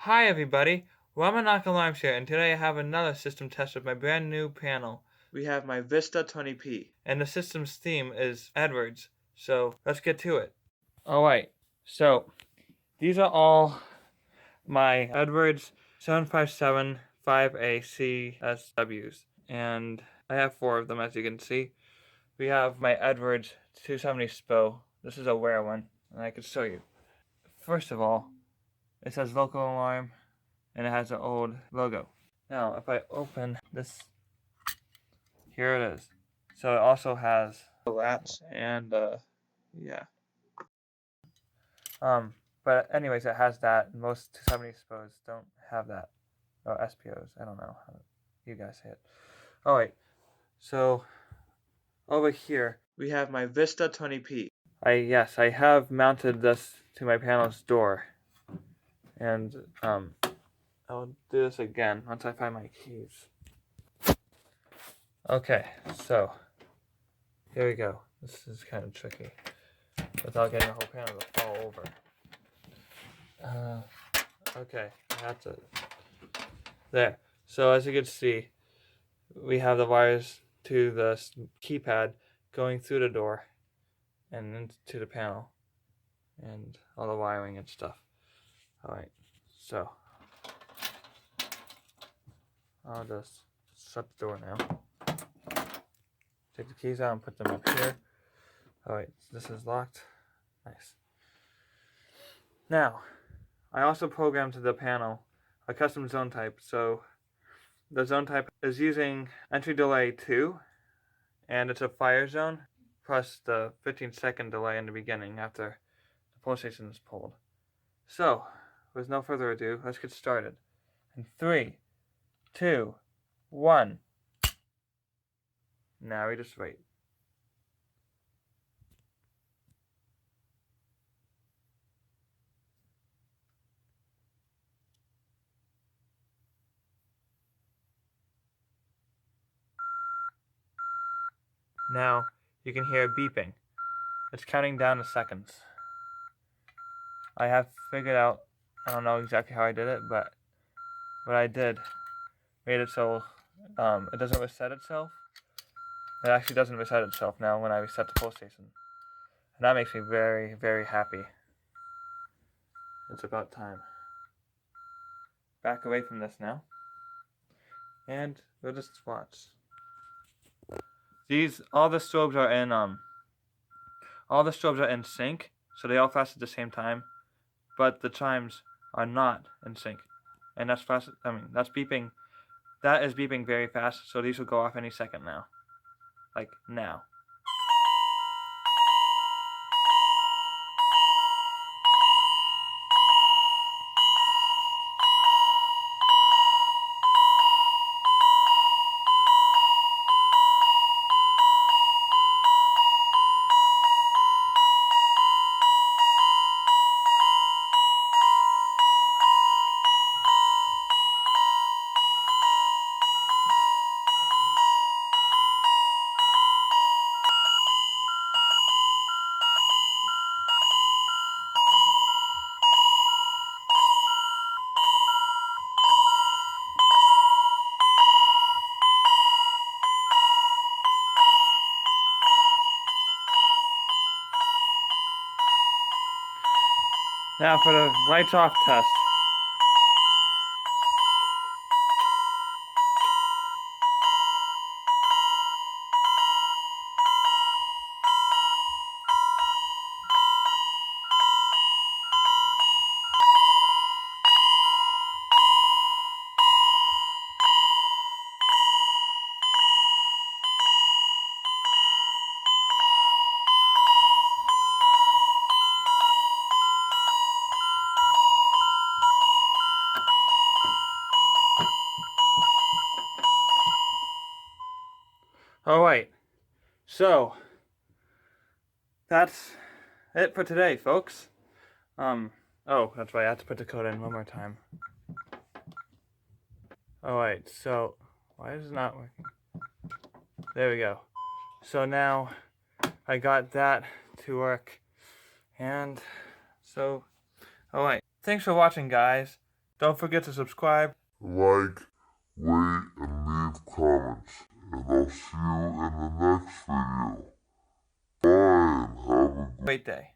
Hi everybody, Whemenoc Alarms here, and today I have another system test of my brand new panel. We have my Vista 20p, and the system's theme is Edwards, so let's get to it. Alright, so these are all my Edwards 757 5ACSWs, and I have 4 of them as you can see. We have my Edwards 270 SPO. This is a rare one, and I could show you. First of all, it says local alarm, and it has an old logo. Now, if I open this, here it is. So it also has the latch and yeah. But anyways, it has that. Most 270 SPOs don't have that, or SPOs. I don't know how you guys say it. All right. So over here we have my Vista 20p. I have mounted this to my panel's door, and I'll do this again once I find my keys. Okay, so here we go. This is kind of tricky without getting the whole panel to fall over. Okay, I have to. There. So as you can see, we have the wires to the keypad going through the door and into the panel, and all the wiring and stuff. Alright, so I'll just shut the door now. Take the keys out and put them up here. Alright, this is locked. Nice. Now, I also programmed to the panel a custom zone type. So the zone type is using entry delay 2, and it's a fire zone, plus the 15-second delay in the beginning after the pull station is pulled. So, with no further ado, let's get started. In 3, 2, 1. Now we just wait. Now you can hear beeping. It's counting down the seconds. I have figured out, I don't know exactly how I did it, but what I did made it so it doesn't reset itself. It actually doesn't reset itself now when I reset the pull station. And that makes me very, very happy. It's about time. Back away from this now. And we'll just watch. All the strobes are in sync, so they all flash at the same time, but the chimes are not in sync. And that's beeping. That is beeping very fast, so these will go off any second now. Like now. Now for the lights off test. Alright, so that's it for today, folks. Oh, that's right, I have to put the code in one more time. Alright, so, why is it not working? There we go. So now, I got that to work, and so, alright. Thanks for watching, guys. Don't forget to subscribe, like, rate, and leave comments. And I'll see you in the next video. Bye and have a great day.